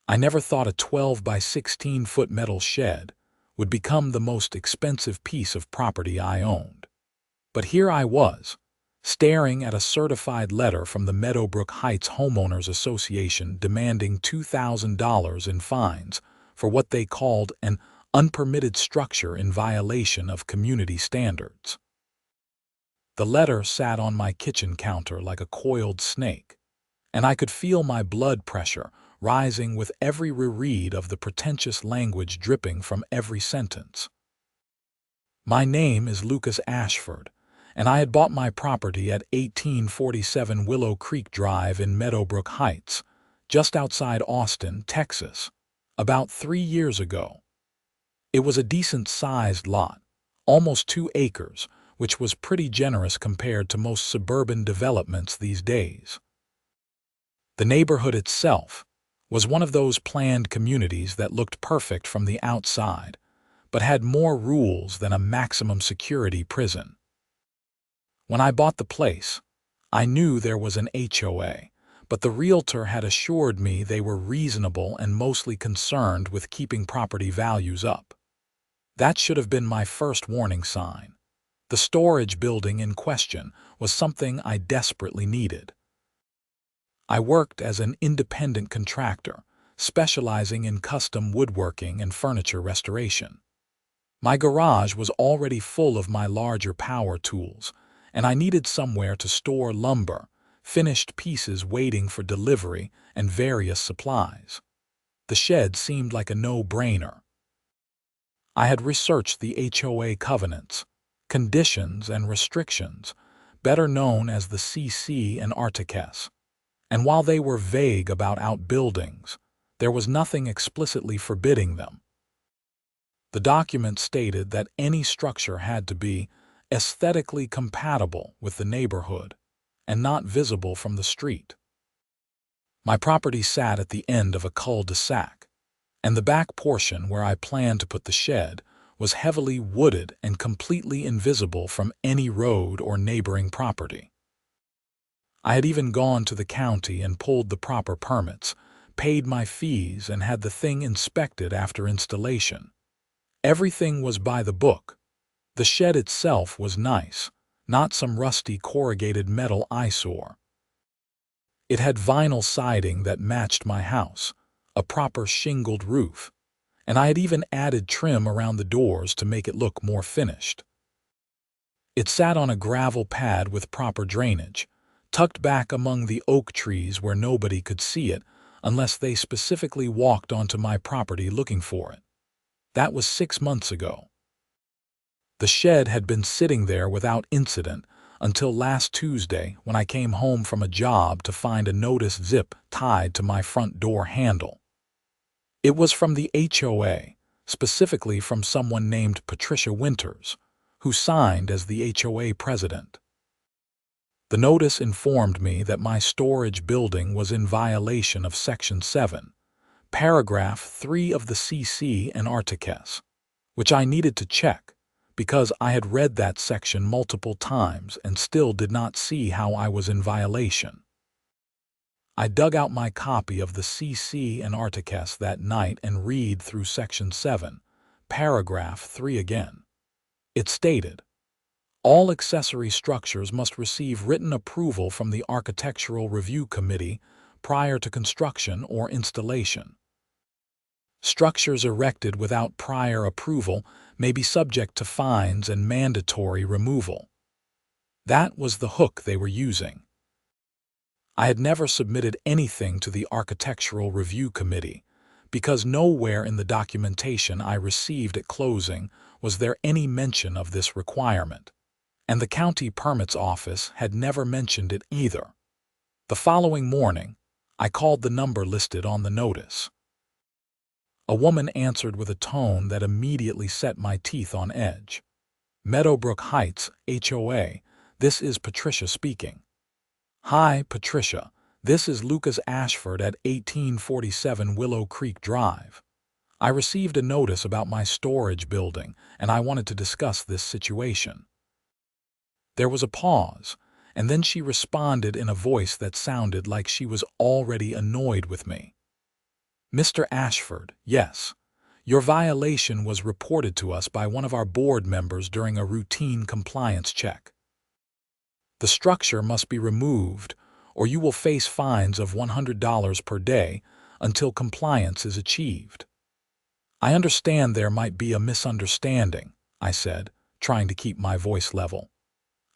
I never thought a 12 by 16-foot metal shed would become the most expensive piece of property I owned. But here I was, staring at a certified letter from the Meadowbrook Heights Homeowners Association demanding $2,000 in fines for what they called an unpermitted structure in violation of community standards. The letter sat on my kitchen counter like a coiled snake, and I could feel my blood pressure rising with every reread of the pretentious language dripping from every sentence. My name is Lucas Ashford, and I had bought my property at 1847 Willow Creek Drive in Meadowbrook Heights, just outside Austin, Texas, about 3 years ago. It was a decent-sized lot, almost 2 acres, which was pretty generous compared to most suburban developments these days. The neighborhood itself was one of those planned communities that looked perfect from the outside, but had more rules than a maximum security prison. When I bought the place, I knew there was an HOA, but the realtor had assured me they were reasonable and mostly concerned with keeping property values up. That should have been my first warning sign. The storage building in question was something I desperately needed. I worked as an independent contractor, specializing in custom woodworking and furniture restoration. My garage was already full of my larger power tools, and I needed somewhere to store lumber, finished pieces waiting for delivery, and various supplies. The shed seemed like a no-brainer. I had researched the HOA covenants, conditions, and restrictions, better known as the CC and Articles, and while they were vague about outbuildings, there was nothing explicitly forbidding them. The document stated that any structure had to be aesthetically compatible with the neighborhood and not visible from the street. My property sat at the end of a cul-de-sac, and the back portion where I planned to put the shed was heavily wooded and completely invisible from any road or neighboring property. I had even gone to the county and pulled the proper permits, paid my fees, and had the thing inspected after installation. Everything was by the book. The shed itself was nice, not some rusty corrugated metal eyesore. It had vinyl siding that matched my house, a proper shingled roof, and I had even added trim around the doors to make it look more finished. It sat on a gravel pad with proper drainage, tucked back among the oak trees where nobody could see it unless they specifically walked onto my property looking for it. That was 6 months ago. The shed had been sitting there without incident until last Tuesday when I came home from a job to find a notice zip tied to my front door handle. It was from the HOA, specifically from someone named Patricia Winters, who signed as the HOA president. The notice informed me that my storage building was in violation of Section 7, Paragraph 3 of the CC and Articles, which I needed to check because I had read that section multiple times and still did not see how I was in violation. I dug out my copy of the CC and Articles that night and read through Section 7, Paragraph 3 again. It stated, "All accessory structures must receive written approval from the Architectural Review Committee prior to construction or installation. Structures erected without prior approval may be subject to fines and mandatory removal." That was the hook they were using. I had never submitted anything to the Architectural Review Committee because nowhere in the documentation I received at closing was there any mention of this requirement, and the county permits office had never mentioned it either. The following morning, I called the number listed on the notice. A woman answered with a tone that immediately set my teeth on edge. "Meadowbrook Heights, HOA, this is Patricia speaking." "Hi, Patricia. This is Lucas Ashford at 1847 Willow Creek Drive. I received a notice about my storage building, and I wanted to discuss this situation." There was a pause, and then she responded in a voice that sounded like she was already annoyed with me. Mr. Ashford, yes. Your violation was reported to us by one of our board members during a routine compliance check. The structure must be removed, or you will face fines of $100 per day until compliance is achieved. I understand there might be a misunderstanding, I said, trying to keep my voice level.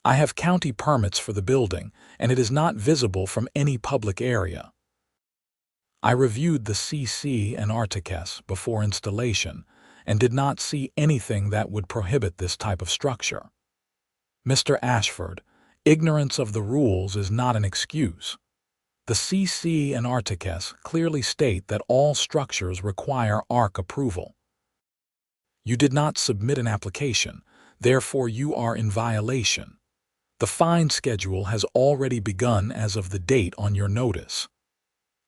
I have county permits for the building, and it is not visible from any public area. I reviewed the CC and Articus before installation and did not see anything that would prohibit this type of structure. Mr. Ashford, ignorance of the rules is not an excuse. The CC and Articus clearly state that all structures require ARC approval. You did not submit an application, therefore you are in violation. The fine schedule has already begun as of the date on your notice.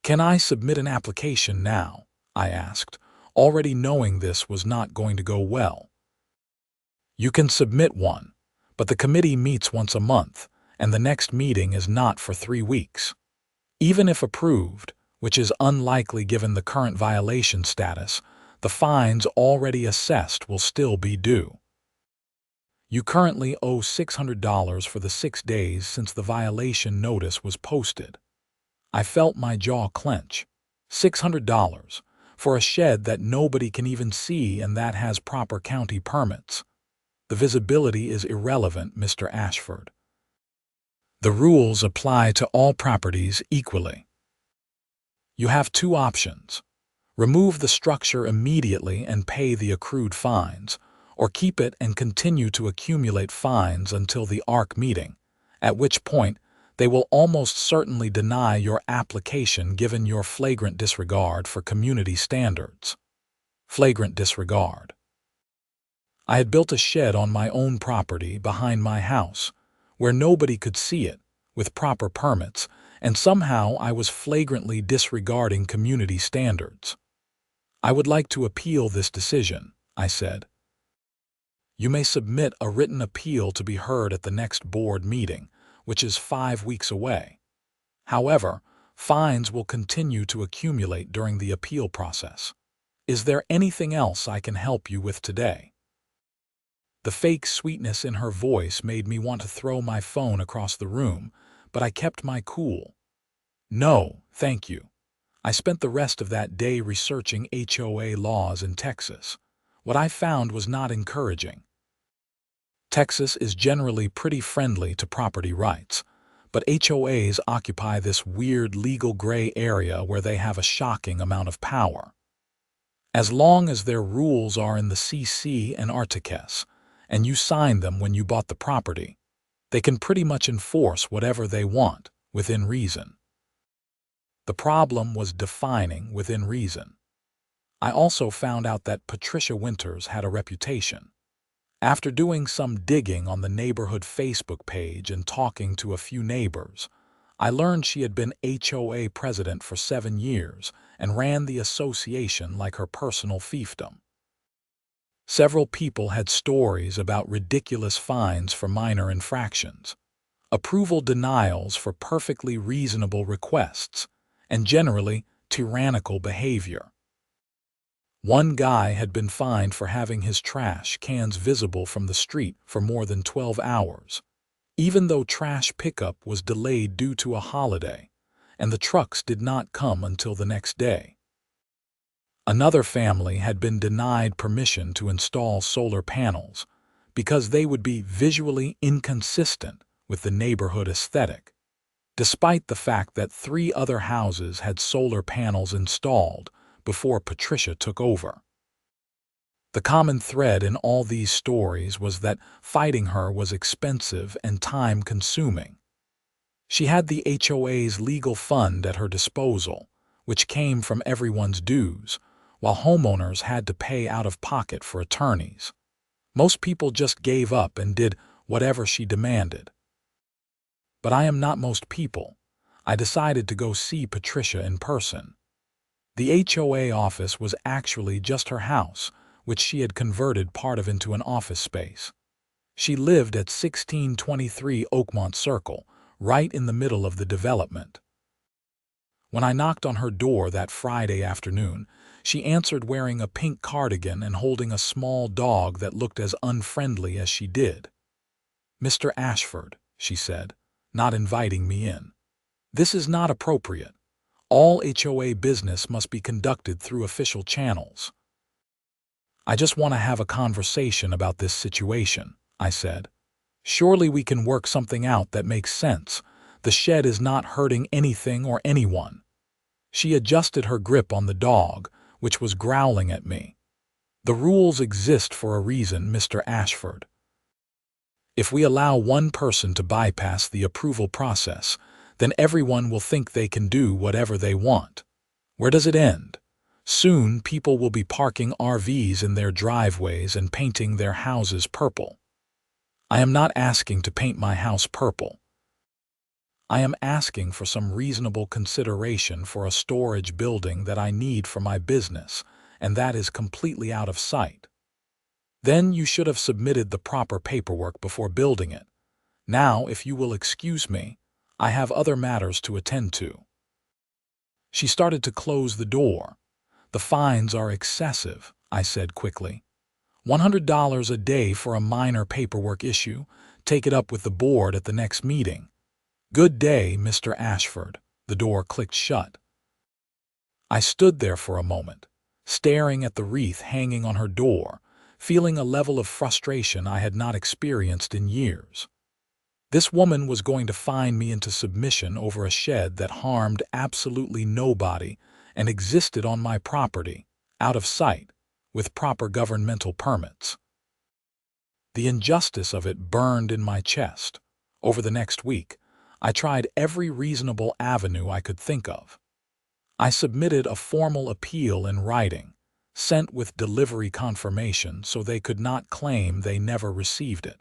Can I submit an application now? I asked, already knowing this was not going to go well. You can submit one, but the committee meets once a month, and the next meeting is not for 3 weeks. Even if approved, which is unlikely given the current violation status, the fines already assessed will still be due. You currently owe $600 for the 6 days since the violation notice was posted. I felt my jaw clench. $600 for a shed that nobody can even see and that has proper county permits. The visibility is irrelevant, Mr. Ashford. The rules apply to all properties equally. You have 2 options. Remove the structure immediately and pay the accrued fines, or keep it and continue to accumulate fines until the ARC meeting, at which point they will almost certainly deny your application given your flagrant disregard for community standards. Flagrant disregard. I had built a shed on my own property behind my house, where nobody could see it, with proper permits, and somehow I was flagrantly disregarding community standards. I would like to appeal this decision, I said. You may submit a written appeal to be heard at the next board meeting, which is 5 weeks away. However, fines will continue to accumulate during the appeal process. Is there anything else I can help you with today? The fake sweetness in her voice made me want to throw my phone across the room, but I kept my cool. No, thank you. I spent the rest of that day researching HOA laws in Texas. What I found was not encouraging. Texas is generally pretty friendly to property rights, but HOAs occupy this weird legal gray area where they have a shocking amount of power. As long as their rules are in the CC and Articus, and you signed them when you bought the property, they can pretty much enforce whatever they want, within reason. The problem was defining within reason. I also found out that Patricia Winters had a reputation. After doing some digging on the neighborhood Facebook page and talking to a few neighbors, I learned she had been HOA president for 7 years and ran the association like her personal fiefdom. Several people had stories about ridiculous fines for minor infractions, approval denials for perfectly reasonable requests, and generally tyrannical behavior. One guy had been fined for having his trash cans visible from the street for more than 12 hours, even though trash pickup was delayed due to a holiday, and the trucks did not come until the next day. Another family had been denied permission to install solar panels because they would be visually inconsistent with the neighborhood aesthetic, despite the fact that 3 other houses had solar panels installed before Patricia took over. The common thread in all these stories was that fighting her was expensive and time-consuming. She had the HOA's legal fund at her disposal, which came from everyone's dues, while homeowners had to pay out of pocket for attorneys. Most people just gave up and did whatever she demanded. But I am not most people. I decided to go see Patricia in person. The HOA office was actually just her house, which she had converted part of into an office space. She lived at 1623 Oakmont Circle, right in the middle of the development. When I knocked on her door that Friday afternoon, she answered wearing a pink cardigan and holding a small dog that looked as unfriendly as she did. "Mr. Ashford," she said, not inviting me in. "This is not appropriate. All HOA business must be conducted through official channels." "I just want to have a conversation about this situation," I said. "Surely we can work something out that makes sense. The shed is not hurting anything or anyone." She adjusted her grip on the dog, which was growling at me. "The rules exist for a reason, Mr. Ashford. If we allow one person to bypass the approval process, then everyone will think they can do whatever they want. Where does it end? Soon people will be parking RVs in their driveways and painting their houses purple. I am not asking to paint my house purple. I am asking for some reasonable consideration for a storage building that I need for my business, and that is completely out of sight. Then you should have submitted the proper paperwork before building it. Now, if you will excuse me, I have other matters to attend to." She started to close the door. "The fines are excessive," I said quickly. $100 a day for a minor paperwork issue. Take it up with the board at the next meeting." "Good day, Mr. Ashford." The door clicked shut. I stood there for a moment, staring at the wreath hanging on her door, feeling a level of frustration I had not experienced in years. This woman was going to fine me into submission over a shed that harmed absolutely nobody and existed on my property, out of sight, with proper governmental permits. The injustice of it burned in my chest. Over the next week, I tried every reasonable avenue I could think of. I submitted a formal appeal in writing, sent with delivery confirmation so they could not claim they never received it.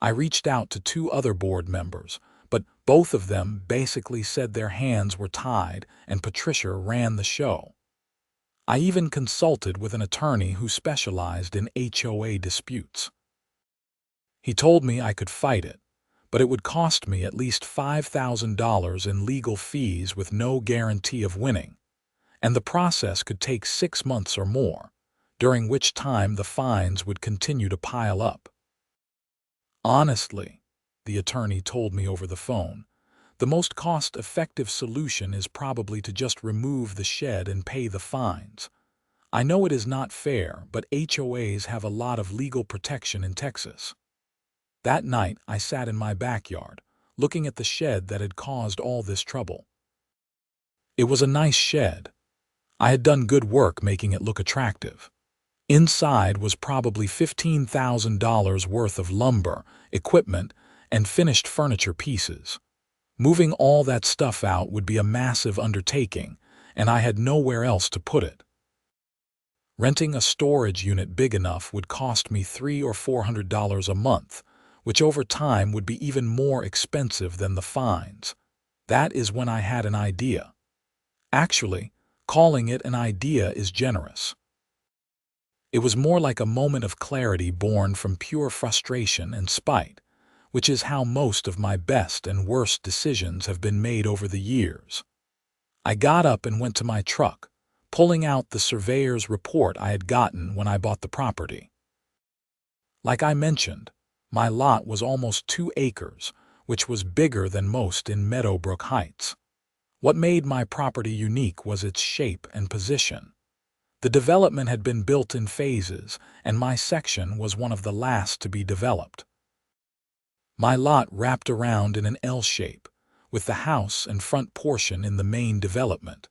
I reached out to 2 other board members, but both of them basically said their hands were tied and Patricia ran the show. I even consulted with an attorney who specialized in HOA disputes. He told me I could fight it, but it would cost me at least $5,000 in legal fees with no guarantee of winning, and the process could take 6 months or more, during which time the fines would continue to pile up. "Honestly," the attorney told me over the phone, "the most cost-effective solution is probably to just remove the shed and pay the fines. I know it is not fair, but HOAs have a lot of legal protection in Texas." That night, I sat in my backyard, looking at the shed that had caused all this trouble. It was a nice shed. I had done good work making it look attractive. Inside was probably $15,000 worth of lumber, equipment, and finished furniture pieces. Moving all that stuff out would be a massive undertaking, and I had nowhere else to put it. Renting a storage unit big enough would cost me $300 or $400 a month, which over time would be even more expensive than the fines. That is when I had an idea. Actually, calling it an idea is generous. It was more like a moment of clarity born from pure frustration and spite, which is how most of my best and worst decisions have been made over the years. I got up and went to my truck, pulling out the surveyor's report I had gotten when I bought the property. Like I mentioned, my lot was almost 2 acres, which was bigger than most in Meadowbrook Heights. What made my property unique was its shape and position. The development had been built in phases, and my section was one of the last to be developed. My lot wrapped around in an L shape, with the house and front portion in the main development.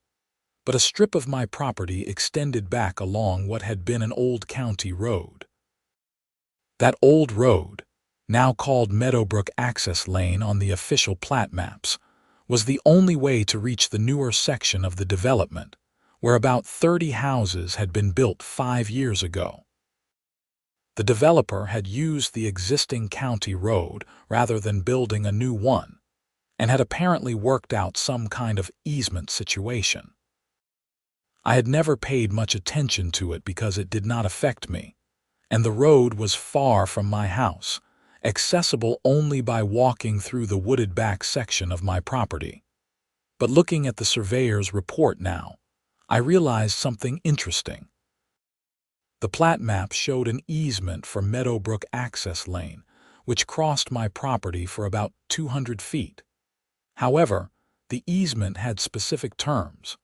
But a strip of my property extended back along what had been an old county road. That old road, now called Meadowbrook Access Lane on the official plat maps, was the only way to reach the newer section of the development, where about 30 houses had been built 5 years ago. The developer had used the existing county road rather than building a new one, and had apparently worked out some kind of easement situation. I had never paid much attention to it because it did not affect me, and the road was far from my house, accessible only by walking through the wooded back section of my property. But looking at the surveyor's report now, I realized something interesting. The plat map showed an easement for Meadowbrook Access Lane, which crossed my property for about 200 feet. However, the easement had specific terms.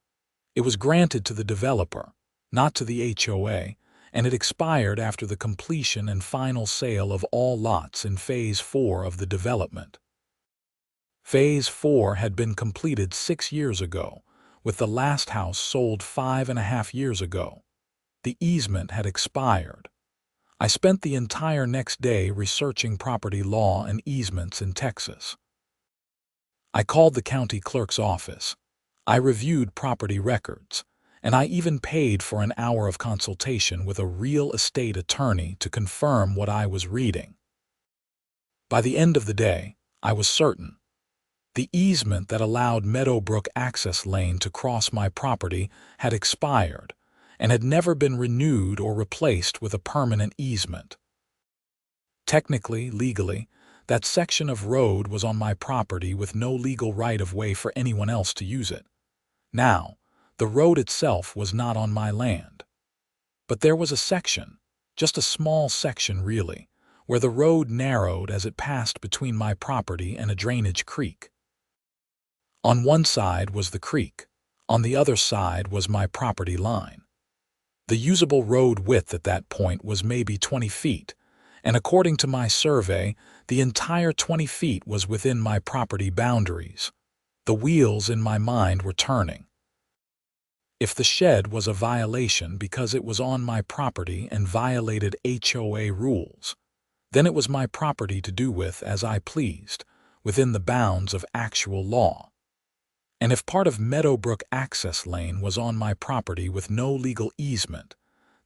It was granted to the developer, not to the HOA, and it expired after the completion and final sale of all lots in Phase 4 of the development. Phase 4 had been completed 6 years ago, with the last house sold 5.5 years ago. The easement had expired. I spent the entire next day researching property law and easements in Texas. I called the county clerk's office. I reviewed property records, and I even paid for an hour of consultation with a real estate attorney to confirm what I was reading. By the end of the day, I was certain. The easement that allowed Meadowbrook Access Lane to cross my property had expired and had never been renewed or replaced with a permanent easement. Technically, legally, that section of road was on my property with no legal right-of-way for anyone else to use it. Now, the road itself was not on my land. But there was a section, just a small section really, where the road narrowed as it passed between my property and a drainage creek. On one side was the creek, on the other side was my property line. The usable road width at that point was maybe 20 feet, and according to my survey, the entire 20 feet was within my property boundaries. The wheels in my mind were turning. If the shed was a violation because it was on my property and violated HOA rules, then it was my property to do with as I pleased, within the bounds of actual law. And if part of Meadowbrook Access Lane was on my property with no legal easement,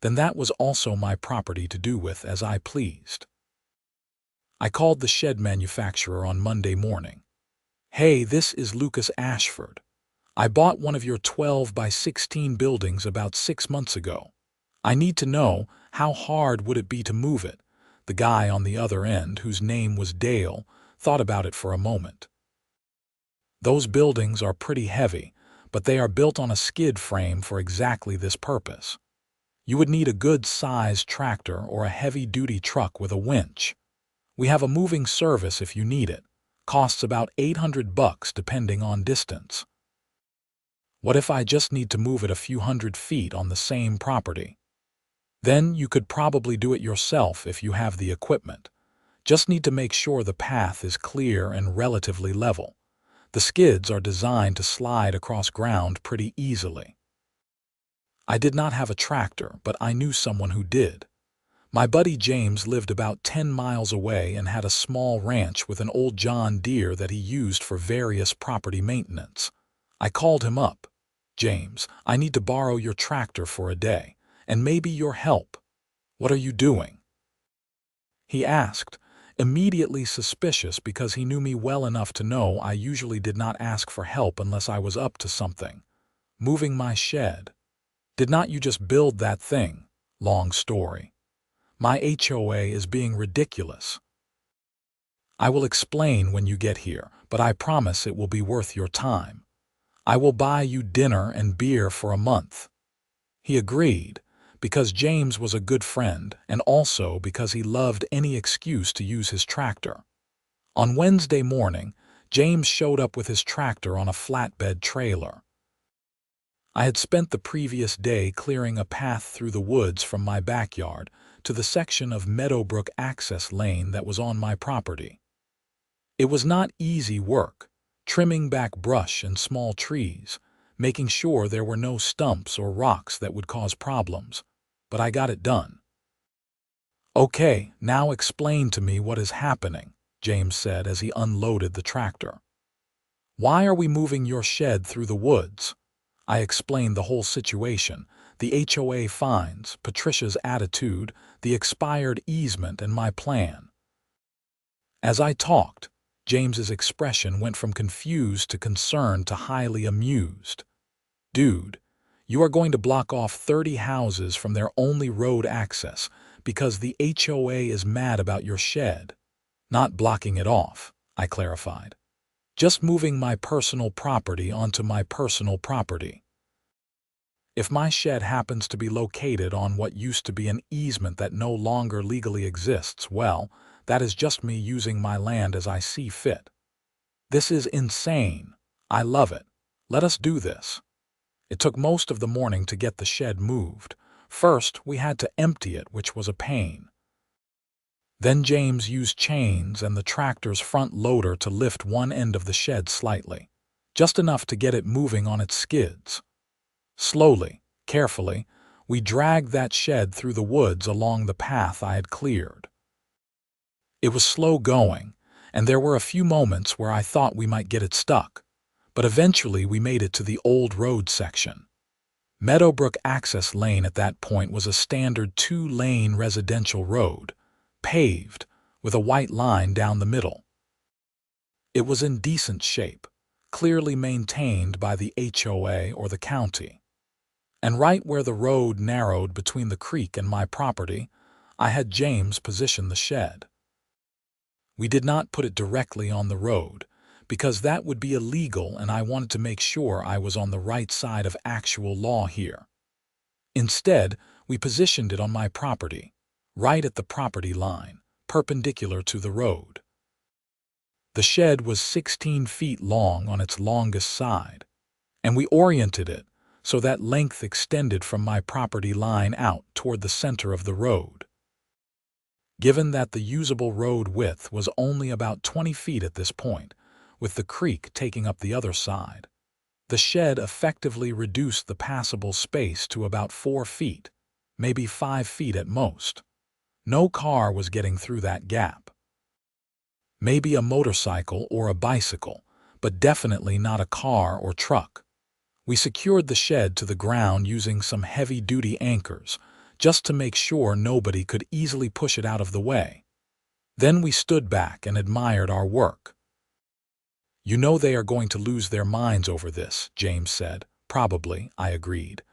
then that was also my property to do with as I pleased. I called the shed manufacturer on Monday morning. "Hey, this is Lucas Ashford. I bought one of your 12 by 16 buildings about 6 months ago. I need to know, how hard would it be to move it?" The guy on the other end, whose name was Dale, thought about it for a moment. "Those buildings are pretty heavy, but they are built on a skid frame for exactly this purpose. You would need a good-sized tractor or a heavy-duty truck with a winch. We have a moving service if you need it. Costs about $800 depending on distance." "What if I just need to move it a few hundred feet on the same property?" "Then you could probably do it yourself if you have the equipment. Just need to make sure the path is clear and relatively level. The skids are designed to slide across ground pretty easily." I did not have a tractor, but I knew someone who did. My buddy James lived about 10 miles away and had a small ranch with an old John Deere that he used for various property maintenance. I called him up. "James, I need to borrow your tractor for a day, and maybe your help. What are you doing?" he asked, immediately suspicious because he knew me well enough to know I usually did not ask for help unless I was up to something. "Moving my shed." "Did not you just build that thing?" "Long story. My HOA is being ridiculous." "I will explain when you get here, but I promise it will be worth your time. I will buy you dinner and beer for a month." He agreed, because James was a good friend and also because he loved any excuse to use his tractor. On Wednesday morning, James showed up with his tractor on a flatbed trailer. I had spent the previous day clearing a path through the woods from my backyard to the section of Meadowbrook Access Lane that was on my property. It was not easy work, trimming back brush and small trees, making sure there were no stumps or rocks that would cause problems, but I got it done. "Okay, now explain to me what is happening," James said as he unloaded the tractor. "Why are we moving your shed through the woods?" I explained the whole situation, the HOA fines, Patricia's attitude, the expired easement, and my plan. As I talked, James's expression went from confused to concerned to highly amused. "Dude, you are going to block off 30 houses from their only road access because the HOA is mad about your shed." "Not blocking it off," I clarified. just moving my personal property onto my personal property. If my shed happens to be located on what used to be an easement that no longer legally exists, well, that is just me using my land as I see fit. This is insane. I love it. Let us do this. It took most of the morning to get the shed moved. First, we had to empty it, which was a pain. Then James used chains and the tractor's front loader to lift one end of the shed slightly, just enough to get it moving on its skids. Slowly, carefully, we dragged that shed through the woods along the path I had cleared. It was slow going, and there were a few moments where I thought we might get it stuck, but eventually we made it to the old road section. Meadowbrook Access Lane at that point was a standard 2-lane residential road, paved, with a white line down the middle. It was in decent shape, clearly maintained by the HOA or the county. And right where the road narrowed between the creek and my property, I had James position the shed. We did not put it directly on the road, because that would be illegal and I wanted to make sure I was on the right side of actual law here. Instead, we positioned it on my property, right at the property line, perpendicular to the road. The shed was 16 feet long on its longest side, and we oriented it so that length extended from my property line out toward the center of the road. Given that the usable road width was only about 20 feet at this point, with the creek taking up the other side, the shed effectively reduced the passable space to about 4 feet, maybe 5 feet at most. No car was getting through that gap. Maybe a motorcycle or a bicycle, but definitely not a car or truck. We secured the shed to the ground using some heavy-duty anchors, just to make sure nobody could easily push it out of the way. Then we stood back and admired our work. "You know they are going to lose their minds over this," James said. "Probably," I agreed.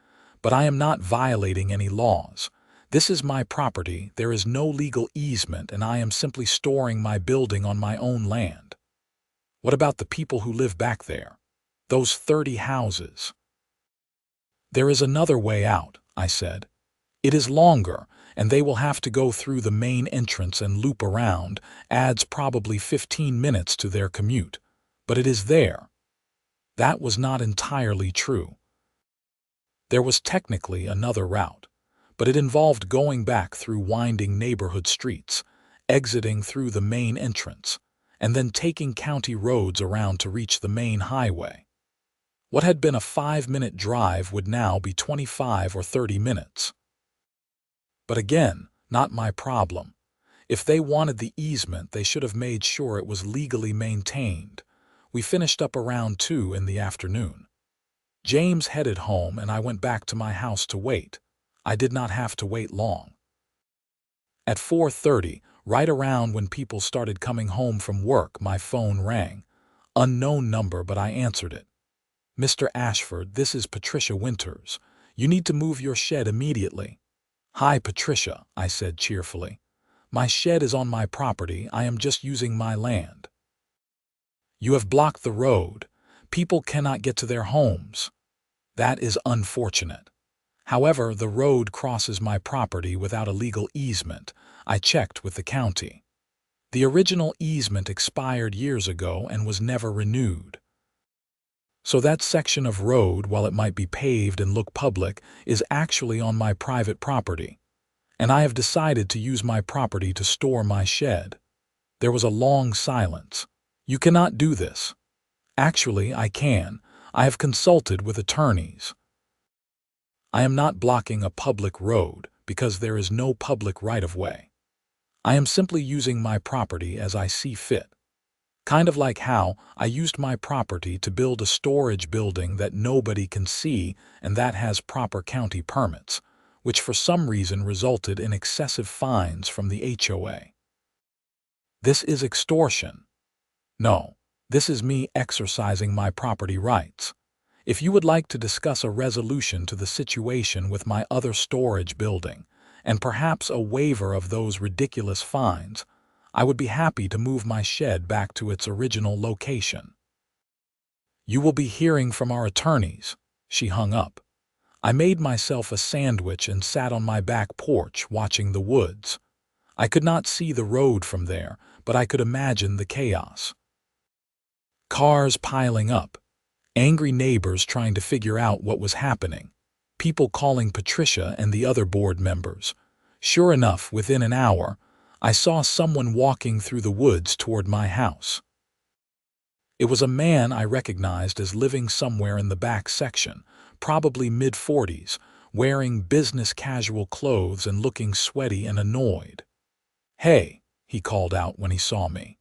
"But I am not violating any laws. This is my property, there is no legal easement, and I am simply storing my building on my own land." "What about the people who live back there? Those 30 houses?" "There is another way out," I said. "It is longer, and they will have to go through the main entrance and loop around, adds probably 15 minutes to their commute. But it is there." That was not entirely true. There was technically another route, but it involved going back through winding neighborhood streets, exiting through the main entrance, and then taking county roads around to reach the main highway. What had been a 5-minute drive would now be 25 or 30 minutes. But again, not my problem. If they wanted the easement, they should have made sure it was legally maintained. We finished up around 2 in the afternoon. James headed home and I went back to my house to wait. I did not have to wait long. At 4:30, right around when people started coming home from work, my phone rang. Unknown number, but I answered it. "Mr. Ashford, this is Patricia Winters. You need to move your shed immediately." "Hi, Patricia," I said cheerfully. "My shed is on my property. I am just using my land." "You have blocked the road. People cannot get to their homes." "That is unfortunate. However, the road crosses my property without a legal easement. I checked with the county. The original easement expired years ago and was never renewed. So that section of road, while it might be paved and look public, is actually on my private property. And I have decided to use my property to store my shed." There was a long silence. "You cannot do this." "Actually, I can. I have consulted with attorneys." "I am not blocking a public road because there is no public right-of-way. I am simply using my property as I see fit. Kind of like how I used my property to build a storage building that nobody can see and that has proper county permits, which for some reason resulted in excessive fines from the HOA. This is extortion. No, this is me exercising my property rights. If you would like to discuss a resolution to the situation with my other storage building, and perhaps a waiver of those ridiculous fines, I would be happy to move my shed back to its original location." "You will be hearing from our attorneys." She hung up. I made myself a sandwich and sat on my back porch watching the woods. I could not see the road from there, but I could imagine the chaos. Cars piling up, angry neighbors trying to figure out what was happening, people calling Patricia and the other board members. Sure enough, within an hour, I saw someone walking through the woods toward my house. It was a man I recognized as living somewhere in the back section, probably mid-40s, wearing business casual clothes and looking sweaty and annoyed. "Hey," he called out when he saw me.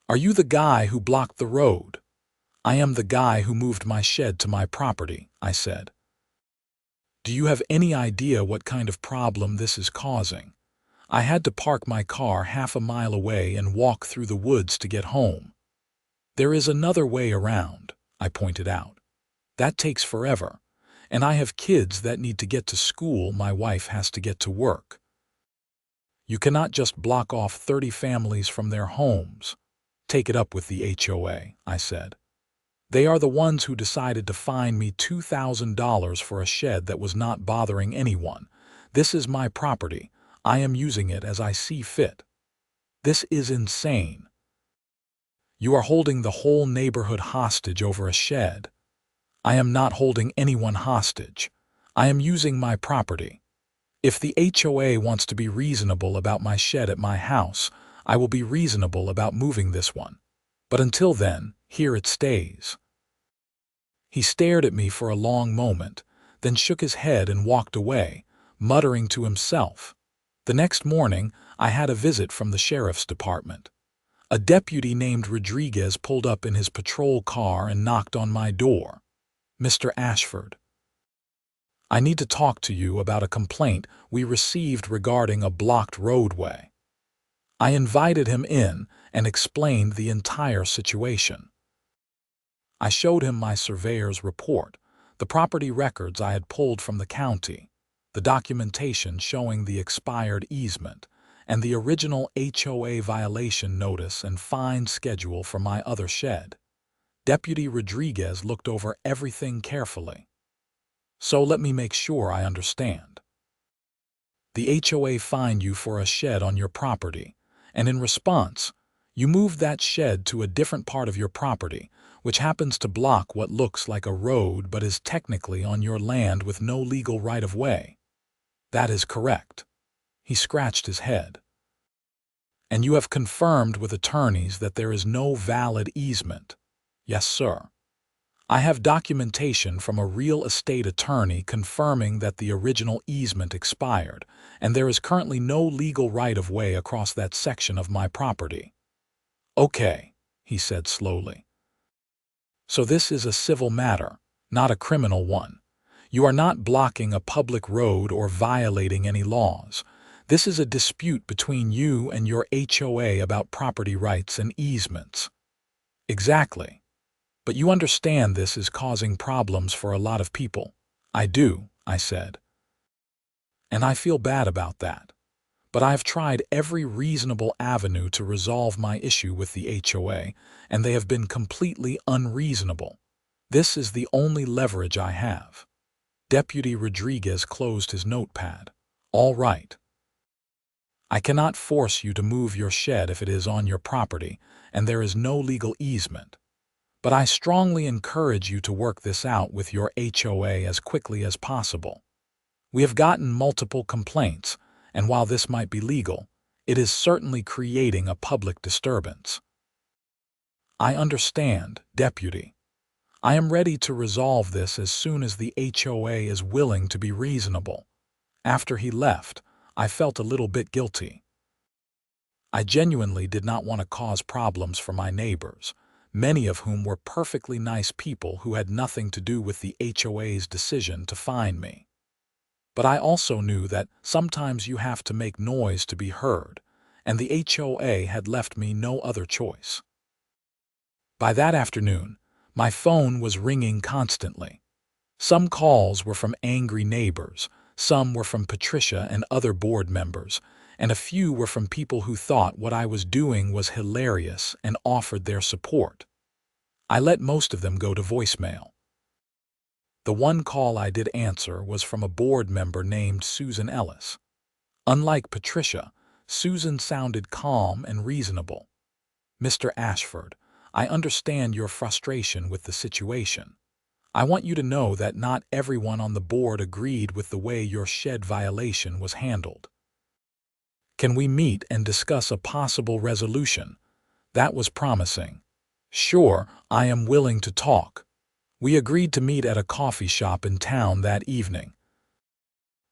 "Are you the guy who blocked the road?" "I am the guy who moved my shed to my property," I said. "Do you have any idea what kind of problem this is causing? I had to park my car half a mile away and walk through the woods to get home." "There is another way around," I pointed out. "That takes forever, and I have kids that need to get to school. My wife has to get to work. You cannot just block off 30 families from their homes." "Take it up with the HOA," I said. "They are the ones who decided to fine me $2,000 for a shed that was not bothering anyone. This is my property. I am using it as I see fit." "This is insane. You are holding the whole neighborhood hostage over a shed." "I am not holding anyone hostage. I am using my property. If the HOA wants to be reasonable about my shed at my house, I will be reasonable about moving this one. But until then, here it stays." He stared at me for a long moment, then shook his head and walked away, muttering to himself. The next morning, I had a visit from the sheriff's department. A deputy named Rodriguez pulled up in his patrol car and knocked on my door. "Mr. Ashford, I need to talk to you about a complaint we received regarding a blocked roadway." I invited him in and explained the entire situation. I showed him my surveyor's report, the property records I had pulled from the county, the documentation showing the expired easement, and the original HOA violation notice and fine schedule for my other shed. Deputy Rodriguez looked over everything carefully. "So let me make sure I understand. The HOA fined you for a shed on your property, and in response, you moved that shed to a different part of your property, which happens to block what looks like a road but is technically on your land with no legal right-of-way." "That is correct." He scratched his head. "And you have confirmed with attorneys that there is no valid easement?" "Yes, sir. I have documentation from a real estate attorney confirming that the original easement expired, and there is currently no legal right-of-way across that section of my property." "Okay," he said slowly. "So this is a civil matter, not a criminal one. You are not blocking a public road or violating any laws. This is a dispute between you and your HOA about property rights and easements." "Exactly. But you understand this is causing problems for a lot of people." "I do," I said. "And I feel bad about that. But I have tried every reasonable avenue to resolve my issue with the HOA, and they have been completely unreasonable. This is the only leverage I have." Deputy Rodriguez closed his notepad. "All right. I cannot force you to move your shed if it is on your property and there is no legal easement. But I strongly encourage you to work this out with your HOA as quickly as possible. We have gotten multiple complaints, and while this might be legal, it is certainly creating a public disturbance." "I understand, Deputy. I am ready to resolve this as soon as the HOA is willing to be reasonable." After he left, I felt a little bit guilty. I genuinely did not want to cause problems for my neighbors, many of whom were perfectly nice people who had nothing to do with the HOA's decision to fine me. But I also knew that sometimes you have to make noise to be heard, and the HOA had left me no other choice. By that afternoon, my phone was ringing constantly. Some calls were from angry neighbors, some were from Patricia and other board members, and a few were from people who thought what I was doing was hilarious and offered their support. I let most of them go to voicemail. The one call I did answer was from a board member named Susan Ellis. Unlike Patricia, Susan sounded calm and reasonable. "Mr. Ashford, I understand your frustration with the situation. I want you to know that not everyone on the board agreed with the way your shed violation was handled. Can we meet and discuss a possible resolution?" That was promising. "Sure, I am willing to talk." We agreed to meet at a coffee shop in town that evening.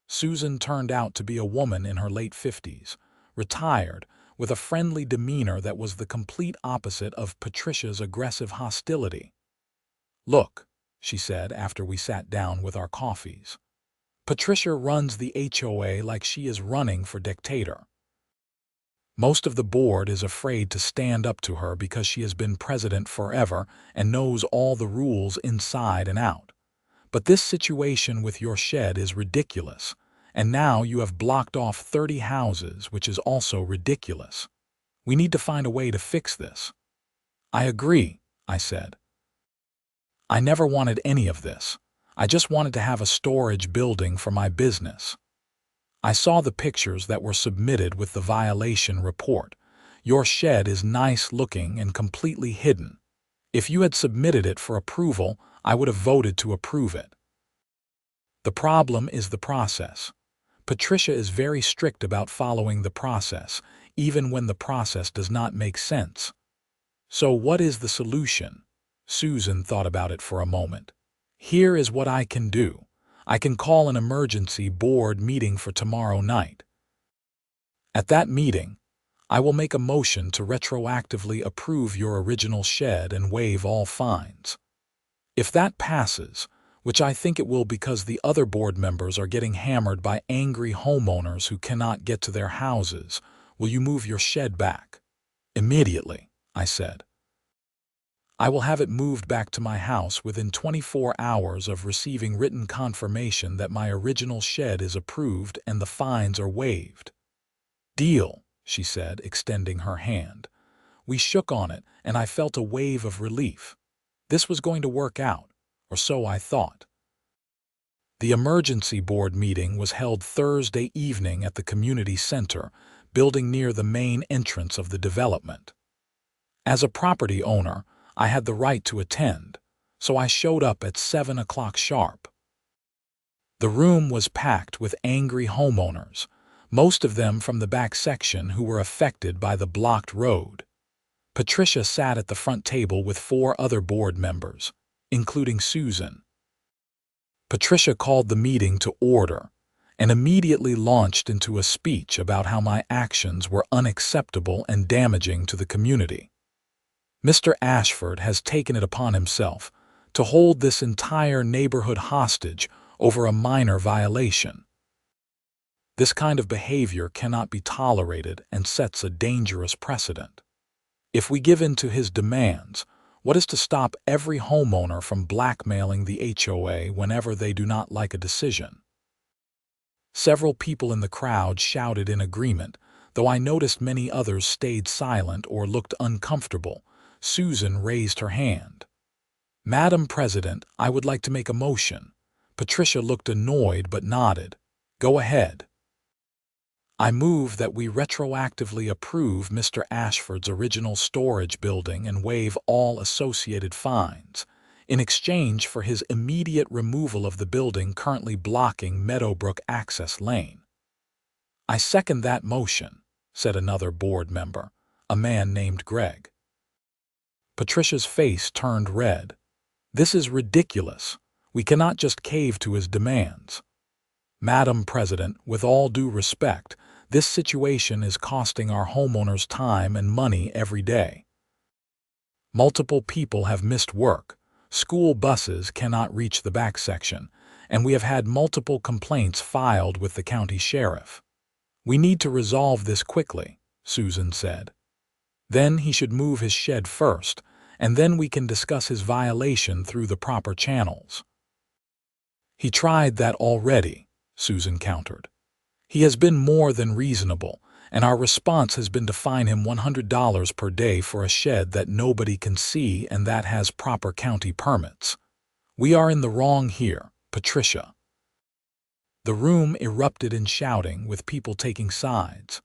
Susan turned out to be a woman in her late 50s, retired, with a friendly demeanor that was the complete opposite of Patricia's aggressive hostility. "Look," she said after we sat down with our coffees, "Patricia runs the HOA like she is running for dictator. Most of the board is afraid to stand up to her because she has been president forever and knows all the rules inside and out. But this situation with your shed is ridiculous, and now you have blocked off 30 houses, which is also ridiculous. We need to find a way to fix this." "I agree," I said. "I never wanted any of this. I just wanted to have a storage building for my business." I saw the pictures that were submitted with the violation report. Your shed is nice looking and completely hidden. If you had submitted it for approval, I would have voted to approve it. The problem is the process. Patricia is very strict about following the process, even when the process does not make sense. So what is the solution? Susan thought about it for a moment. "Here is what I can do. I can call an emergency board meeting for tomorrow night. At that meeting, I will make a motion to retroactively approve your original shed and waive all fines. If that passes, which I think it will because the other board members are getting hammered by angry homeowners who cannot get to their houses, will you move your shed back?" "Immediately," I said. "I will have it moved back to my house within 24 hours of receiving written confirmation that my original shed is approved and the fines are waived." "Deal," she said, extending her hand. We shook on it, and I felt a wave of relief. This was going to work out, or so I thought. The emergency board meeting was held Thursday evening at the community center, building near the main entrance of the development. As a property owner, I had the right to attend, so I showed up at 7 o'clock sharp. The room was packed with angry homeowners, most of them from the back section who were affected by the blocked road. Patricia sat at the front table with 4 other board members, including Susan. Patricia called the meeting to order and immediately launched into a speech about how my actions were unacceptable and damaging to the community. "Mr. Ashford has taken it upon himself to hold this entire neighborhood hostage over a minor violation. This kind of behavior cannot be tolerated and sets a dangerous precedent. If we give in to his demands, what is to stop every homeowner from blackmailing the HOA whenever they do not like a decision?" Several people in the crowd shouted in agreement, though I noticed many others stayed silent or looked uncomfortable. Susan raised her hand. "Madam President, I would like to make a motion." Patricia looked annoyed but nodded. "Go ahead." "I move that we retroactively approve Mr. Ashford's original storage building and waive all associated fines, in exchange for his immediate removal of the building currently blocking Meadowbrook Access Lane." "I second that motion," said another board member, a man named Greg. Patricia's face turned red. "This is ridiculous. We cannot just cave to his demands. Madam President, with all due respect, this situation is costing our homeowners time and money every day. Multiple people have missed work, school buses cannot reach the back section, and we have had multiple complaints filed with the county sheriff. We need to resolve this quickly," Susan said. "Then he should move his shed first, and then we can discuss his violation through the proper channels." "He tried that already," Susan countered. "He has been more than reasonable, and our response has been to fine him $100 per day for a shed that nobody can see and that has proper county permits. We are in the wrong here, Patricia." The room erupted in shouting, with people taking sides.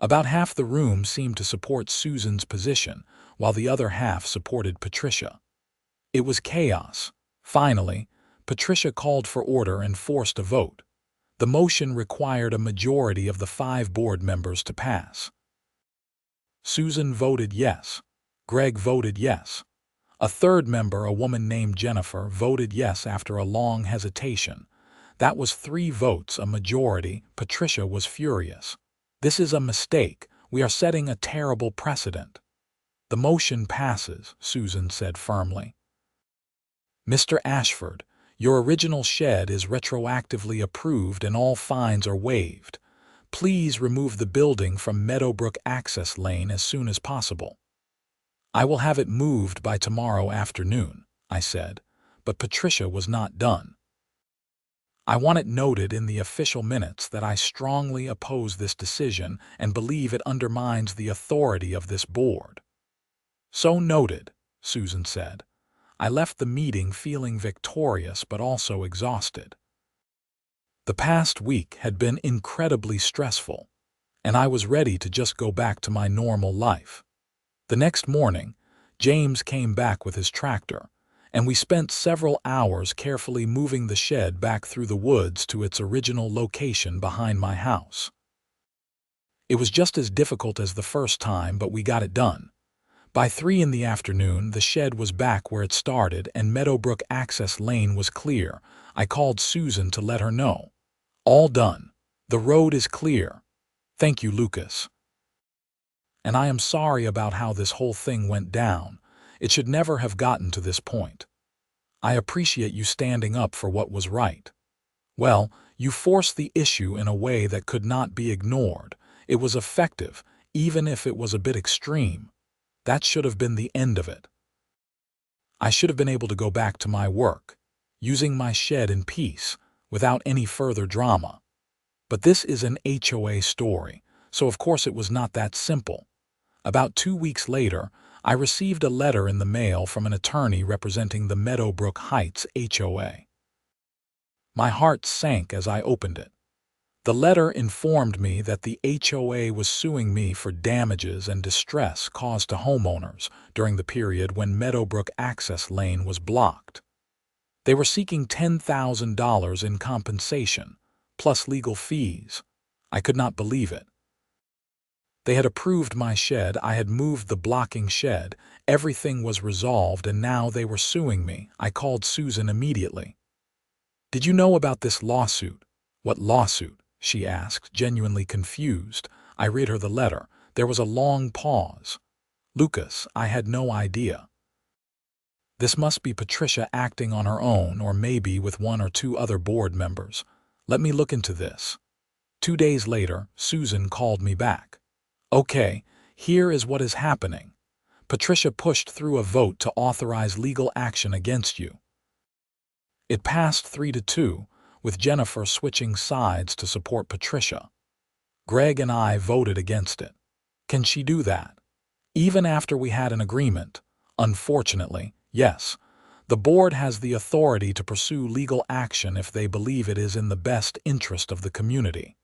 About half the room seemed to support Susan's position, while the other half supported Patricia. It was chaos. Finally, Patricia called for order and forced a vote. The motion required a majority of the 5 board members to pass. Susan voted yes. Greg voted yes. A third member, a woman named Jennifer, voted yes after a long hesitation. That was 3 votes, a majority. Patricia was furious. "This is a mistake. We are setting a terrible precedent." "The motion passes," Susan said firmly. "Mr. Ashford, your original shed is retroactively approved and all fines are waived. Please remove the building from Meadowbrook Access Lane as soon as possible." "I will have it moved by tomorrow afternoon," I said, but Patricia was not done. "I want it noted in the official minutes that I strongly oppose this decision and believe it undermines the authority of this board." "So noted," Susan said. I left the meeting feeling victorious but also exhausted. The past week had been incredibly stressful, and I was ready to just go back to my normal life. The next morning, James came back with his tractor, and we spent several hours carefully moving the shed back through the woods to its original location behind my house. It was just as difficult as the first time, but we got it done. By 3 in the afternoon, the shed was back where it started and Meadowbrook Access Lane was clear. I called Susan to let her know. "All done. The road is clear. Thank you, Lucas. And I am sorry about how this whole thing went down. It should never have gotten to this point. I appreciate you standing up for what was right. Well, you forced the issue in a way that could not be ignored. It was effective, even if it was a bit extreme. That should have been the end of it. I should have been able to go back to my work, using my shed in peace, without any further drama. But this is an HOA story, so of course it was not that simple. About 2 weeks later, I received a letter in the mail from an attorney representing the Meadowbrook Heights HOA. My heart sank as I opened it. The letter informed me that the HOA was suing me for damages and distress caused to homeowners during the period when Meadowbrook Access Lane was blocked. They were seeking $10,000 in compensation, plus legal fees. I could not believe it. They had approved my shed, I had moved the blocking shed, everything was resolved, and now they were suing me. I called Susan immediately. "Did you know about this lawsuit?" "What lawsuit?" she asked, genuinely confused. I read her the letter. There was a long pause. "Lucas, I had no idea. This must be Patricia acting on her own, or maybe with 1 or 2 other board members. Let me look into this." 2 days later, Susan called me back. "Okay, here is what is happening. Patricia pushed through a vote to authorize legal action against you. It passed 3-2, with Jennifer switching sides to support Patricia. Greg and I voted against it. Can she do that? Even after we had an agreement? Unfortunately, yes. The board has the authority to pursue legal action if they believe it is in the best interest of the community.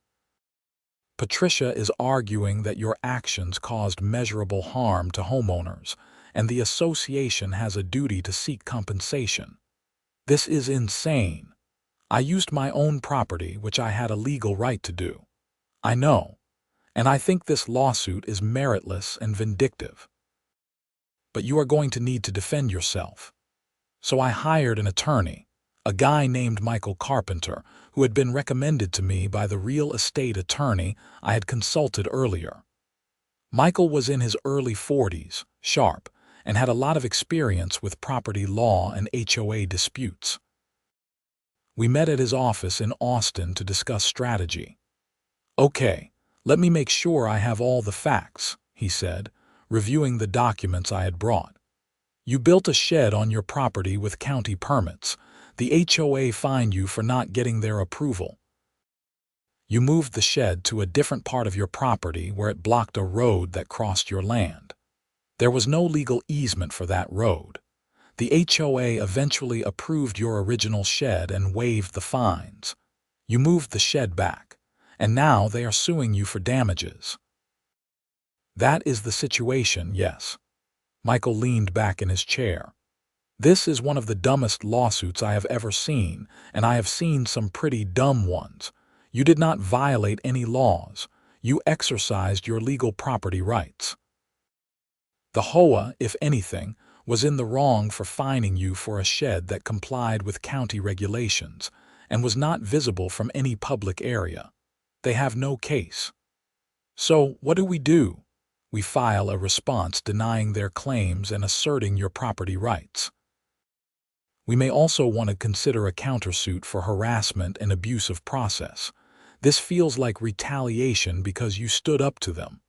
Patricia is arguing that your actions caused measurable harm to homeowners, and the association has a duty to seek compensation. This is insane. I used my own property, which I had a legal right to do. I know, and I think this lawsuit is meritless and vindictive. But you are going to need to defend yourself." So I hired an attorney, a guy named Michael Carpenter, who had been recommended to me by the real estate attorney I had consulted earlier. Michael was in his early 40s, sharp, and had a lot of experience with property law and HOA disputes. We met at his office in Austin to discuss strategy. "Okay, let me make sure I have all the facts," he said, reviewing the documents I had brought. "You built a shed on your property with county permits. The HOA fined you for not getting their approval. You moved the shed to a different part of your property where it blocked a road that crossed your land. There was no legal easement for that road. The HOA eventually approved your original shed and waived the fines. You moved the shed back, and now they are suing you for damages. That is the situation, yes. Michael leaned back in his chair. This is one of the dumbest lawsuits I have ever seen, and I have seen some pretty dumb ones. You did not violate any laws. You exercised your legal property rights. The HOA, if anything, was in the wrong for fining you for a shed that complied with county regulations and was not visible from any public area. They have no case. So, what do? We file a response denying their claims and asserting your property rights. We may also want to consider a countersuit for harassment and abuse of process. This feels like retaliation because you stood up to them.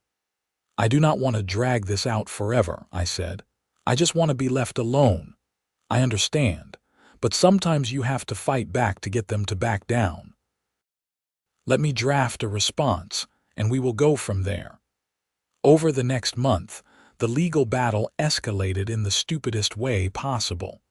I do not want to drag this out forever, I said. I just want to be left alone. I understand, but sometimes you have to fight back to get them to back down. Let me draft a response, and we will go from there. Over the next month, the legal battle escalated in the stupidest way possible.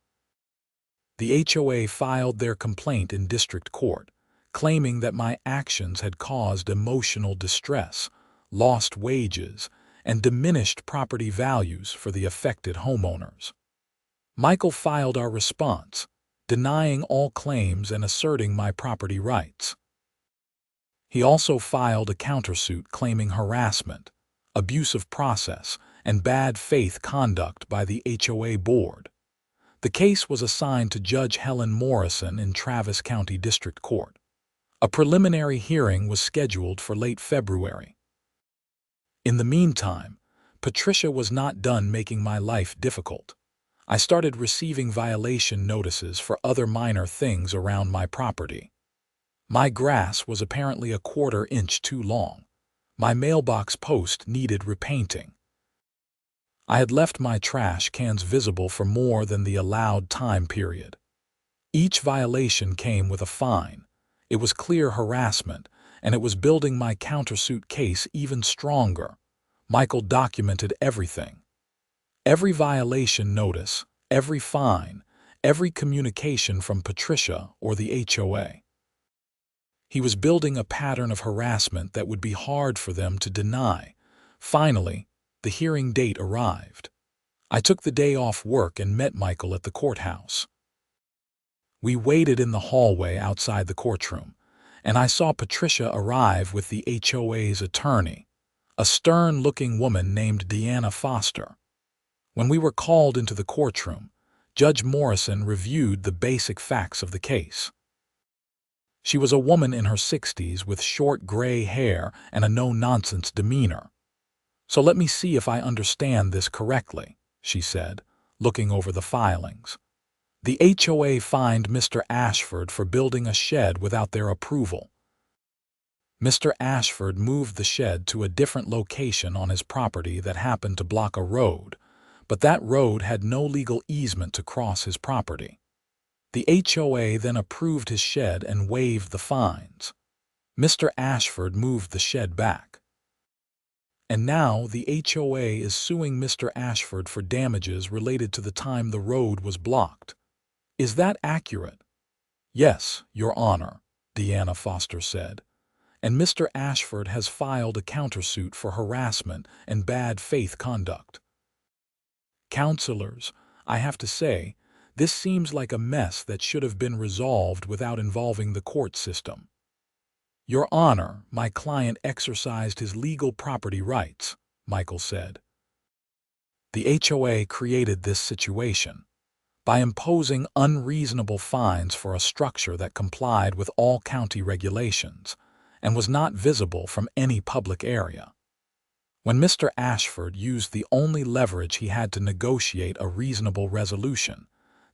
The HOA filed their complaint in district court, claiming that my actions had caused emotional distress, lost wages, and diminished property values for the affected homeowners. Michael filed our response, denying all claims and asserting my property rights. He also filed a countersuit claiming harassment, abuse of process, and bad faith conduct by the HOA board. The case was assigned to Judge Helen Morrison in Travis County District Court. A preliminary hearing was scheduled for late February. In the meantime, Patricia was not done making my life difficult. I started receiving violation notices for other minor things around my property. My grass was apparently a quarter-inch too long. My mailbox post needed repainting. I had left my trash cans visible for more than the allowed time period. Each violation came with a fine. It was clear harassment, and it was building my countersuit case even stronger. Michael documented everything. Every violation notice, every fine, every communication from Patricia or the HOA. He was building a pattern of harassment that would be hard for them to deny. Finally, the hearing date arrived. I took the day off work and met Michael at the courthouse. We waited in the hallway outside the courtroom, and I saw Patricia arrive with the HOA's attorney, a stern-looking woman named Deanna Foster. When we were called into the courtroom, Judge Morrison reviewed the basic facts of the case. She was a woman in her 60s with short gray hair and a no-nonsense demeanor. "So let me see if I understand this correctly," she said, looking over the filings. "The HOA fined Mr. Ashford for building a shed without their approval. Mr. Ashford moved the shed to a different location on his property that happened to block a road, but that road had no legal easement to cross his property. The HOA then approved his shed and waived the fines. Mr. Ashford moved the shed back. And now the HOA is suing Mr. Ashford for damages related to the time the road was blocked. Is that accurate?" "Yes, Your Honor," Deanna Foster said. "And Mr. Ashford has filed a countersuit for harassment and bad faith conduct." Counselors, I have to say, this seems like a mess that should have been resolved without involving the court system. "Your Honor, my client exercised his legal property rights," Michael said. "The HOA created this situation by imposing unreasonable fines for a structure that complied with all county regulations and was not visible from any public area. When Mr. Ashford used the only leverage he had to negotiate a reasonable resolution,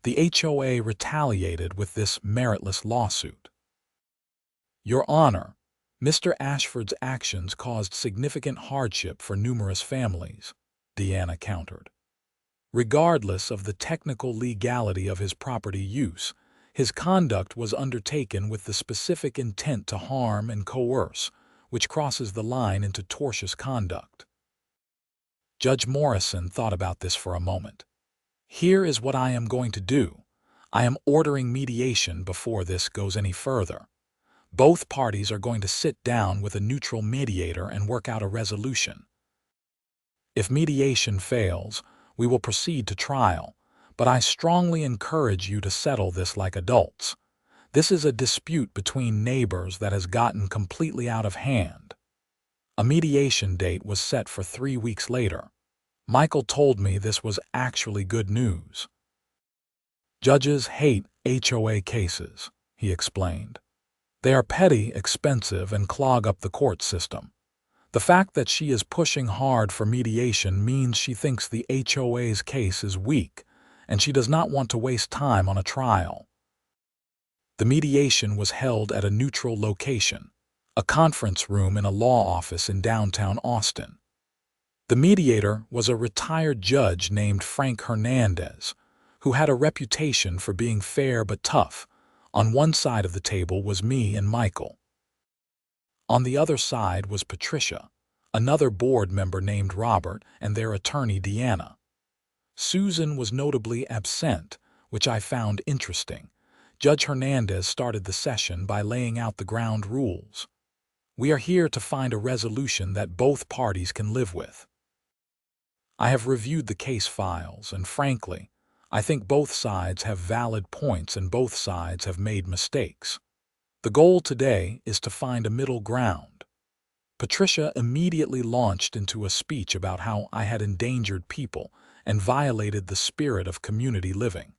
the HOA retaliated with this meritless lawsuit." "Your Honor, Mr. Ashford's actions caused significant hardship for numerous families," Deanna countered. "Regardless of the technical legality of his property use, His conduct was undertaken with the specific intent to harm and coerce, which crosses the line into tortious conduct. Judge Morrison thought about this for a moment. Here is what I am going to do. I am ordering mediation before this goes any further. Both parties are going to sit down with a neutral mediator and work out a resolution. If mediation fails, we will proceed to trial, but I strongly encourage you to settle this like adults. This is a dispute between neighbors that has gotten completely out of hand. A mediation date was set for 3 weeks later. Michael told me this was actually good news. Judges hate HOA cases, he explained. They are petty, expensive, and clog up the court system. The fact that she is pushing hard for mediation means she thinks the HOA's case is weak, and she does not want to waste time on a trial. The mediation was held at a neutral location, a conference room in a law office in downtown Austin. The mediator was a retired judge named Frank Hernandez, who had a reputation for being fair but tough. On one side of the table was me and Michael. On the other side was Patricia, another board member named Robert, and their attorney Deanna. Susan was notably absent, which I found interesting. Judge Hernandez started the session by laying out the ground rules. We are here to find a resolution that both parties can live with. I have reviewed the case files, and frankly, I think both sides have valid points and both sides have made mistakes. The goal today is to find a middle ground. Patricia immediately launched into a speech about how I had endangered people and violated the spirit of community living.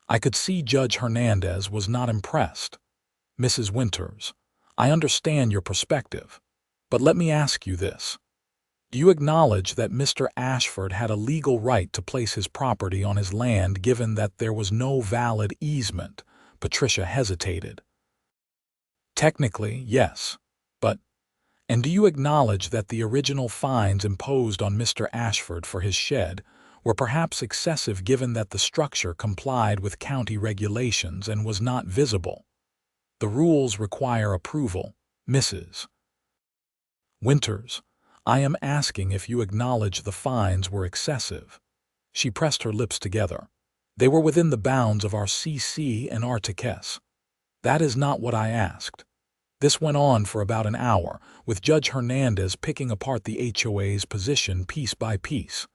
I could see Judge Hernandez was not impressed. Mrs. Winters, I understand your perspective, but let me ask you this. Do you acknowledge that Mr. Ashford had a legal right to place his property on his land given that there was no valid easement? Patricia hesitated. Technically, yes, and do you acknowledge that the original fines imposed on Mr. Ashford for his shed were perhaps excessive given that the structure complied with county regulations and was not visible? The rules require approval, Mrs. Winters. I am asking if you acknowledge the fines were excessive. She pressed her lips together. They were within the bounds of our CC and Artiques. That is not what I asked. This went on for about an hour, with Judge Hernandez picking apart the HOA's position piece by piece.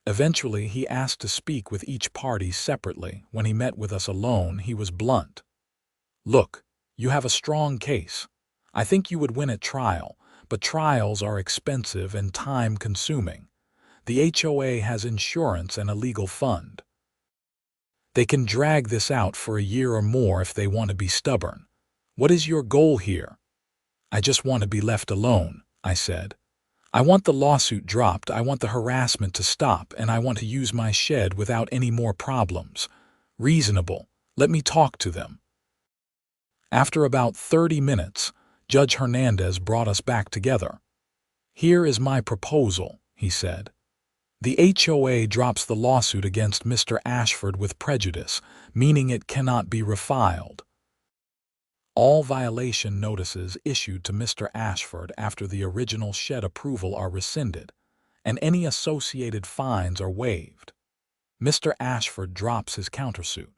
Eventually, he asked to speak with each party separately. When he met with us alone, he was blunt. Look, you have a strong case. I think you would win at trial, but trials are expensive and time-consuming. The HOA has insurance and a legal fund. They can drag this out for a year or more if they want to be stubborn. What is your goal here? I just want to be left alone, I said. I want the lawsuit dropped, I want the harassment to stop, and I want to use my shed without any more problems. Reasonable. Let me talk to them. After about 30 minutes, Judge Hernandez brought us back together. Here is my proposal, he said. The HOA drops the lawsuit against Mr. Ashford with prejudice, meaning it cannot be refiled. All violation notices issued to Mr. Ashford after the original shed approval are rescinded, and any associated fines are waived. Mr. Ashford drops his countersuit.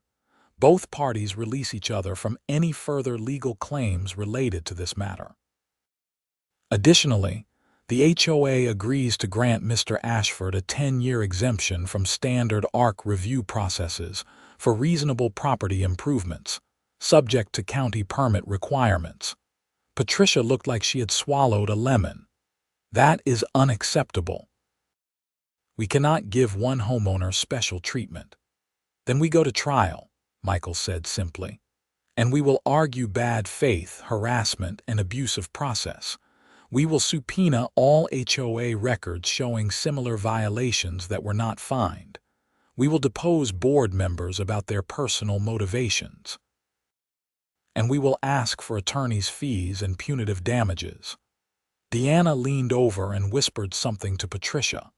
Both parties release each other from any further legal claims related to this matter. Additionally, the HOA agrees to grant Mr. Ashford a 10-year exemption from standard ARC review processes for reasonable property improvements, subject to county permit requirements. Patricia looked like she had swallowed a lemon. That is unacceptable. We cannot give one homeowner special treatment. Then we go to trial, Michael said simply, and we will argue bad faith, harassment, and abuse of process. We will subpoena all HOA records showing similar violations that were not fined. We will depose board members about their personal motivations. And we will ask for attorney's fees and punitive damages. Deanna leaned over and whispered something to Patricia.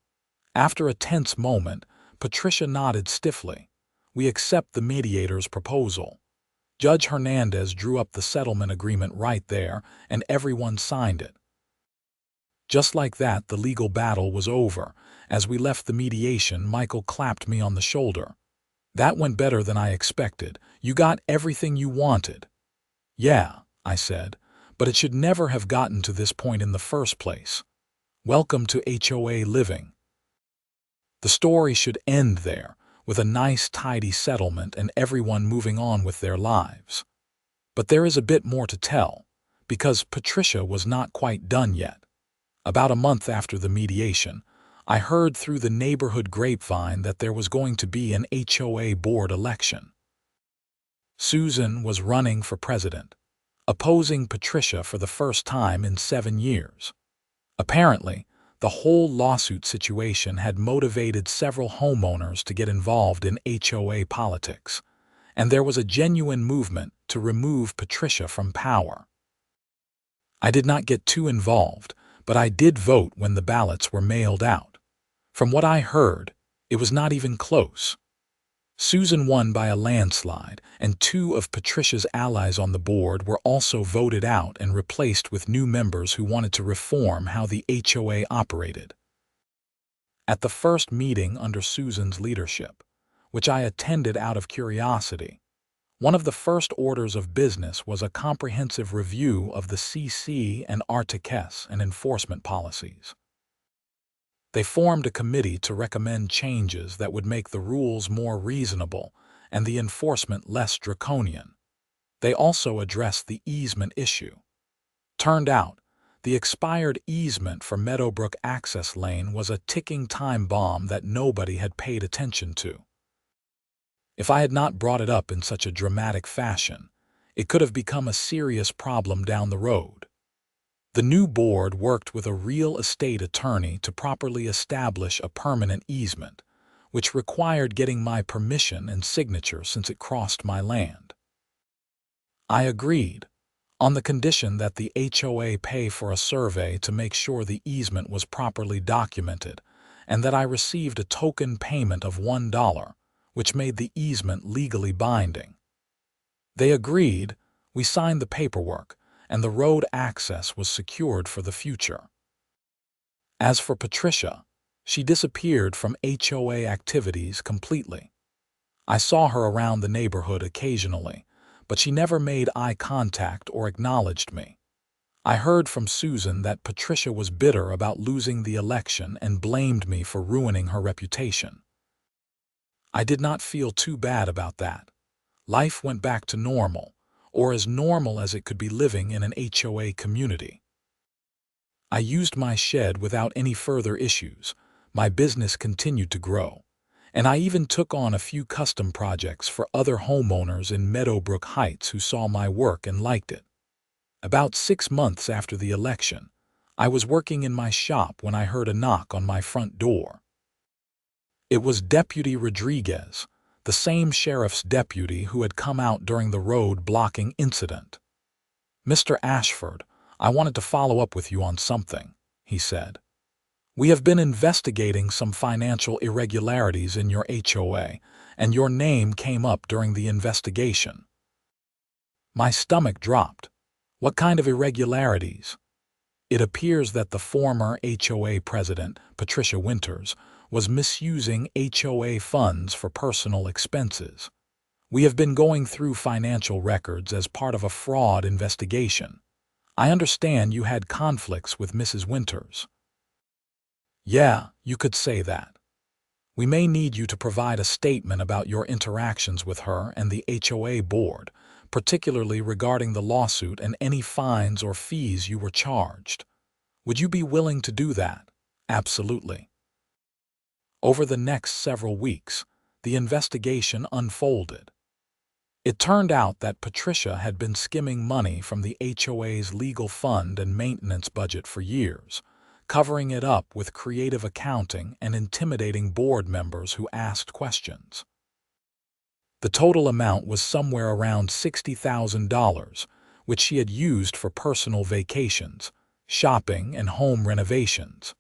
After a tense moment, Patricia nodded stiffly. We accept the mediator's proposal. Judge Hernandez drew up the settlement agreement right there, and everyone signed it. Just like that, the legal battle was over. As we left the mediation, Michael clapped me on the shoulder. "That went better than I expected. You got everything you wanted." "Yeah," I said, "but it should never have gotten to this point in the first place. Welcome to HOA living." The story should end there, with a nice, tidy settlement and everyone moving on with their lives. But there is a bit more to tell, because Patricia was not quite done yet. About a month after the mediation, I heard through the neighborhood grapevine that there was going to be an HOA board election. Susan was running for president, opposing Patricia for the first time in 7 years. Apparently, the whole lawsuit situation had motivated several homeowners to get involved in HOA politics, and there was a genuine movement to remove Patricia from power. I did not get too involved, but I did vote when the ballots were mailed out. From what I heard, it was not even close. Susan won by a landslide, and 2 of Patricia's allies on the board were also voted out and replaced with new members who wanted to reform how the HOA operated. At the first meeting under Susan's leadership, which I attended out of curiosity, one of the first orders of business was a comprehensive review of the CC and RTKS and enforcement policies. They formed a committee to recommend changes that would make the rules more reasonable and the enforcement less draconian. They also addressed the easement issue. Turned out, the expired easement for Meadowbrook Access Lane was a ticking time bomb that nobody had paid attention to. If I had not brought it up in such a dramatic fashion, it could have become a serious problem down the road. The new board worked with a real estate attorney to properly establish a permanent easement, which required getting my permission and signature since it crossed my land. I agreed, on the condition that the HOA pay for a survey to make sure the easement was properly documented, and that I received a token payment of $1, which made the easement legally binding. They agreed, we signed the paperwork, and the road access was secured for the future. As for Patricia, she disappeared from HOA activities completely. I saw her around the neighborhood occasionally, but she never made eye contact or acknowledged me. I heard from Susan that Patricia was bitter about losing the election and blamed me for ruining her reputation. I did not feel too bad about that. Life went back to normal, or as normal as it could be living in an HOA community. I used my shed without any further issues. My business continued to grow, and I even took on a few custom projects for other homeowners in Meadowbrook Heights who saw my work and liked it. About 6 months after the election, I was working in my shop when I heard a knock on my front door. It was Deputy Rodriguez, the same sheriff's deputy who had come out during the road blocking incident. "Mr. Ashford, I wanted to follow up with you on something," he said. "We have been investigating some financial irregularities in your HOA, and your name came up during the investigation." My stomach dropped. What kind of irregularities? It appears that the former HOA president, Patricia Winters, was misusing HOA funds for personal expenses. We have been going through financial records as part of a fraud investigation. I understand you had conflicts with Mrs. Winters. Yeah, you could say that. We may need you to provide a statement about your interactions with her and the HOA board, particularly regarding the lawsuit and any fines or fees you were charged. Would you be willing to do that? Absolutely. Over the next several weeks, the investigation unfolded. It turned out that Patricia had been skimming money from the HOA's legal fund and maintenance budget for years, covering it up with creative accounting and intimidating board members who asked questions. The total amount was somewhere around $60,000, which she had used for personal vacations, shopping, and home renovations.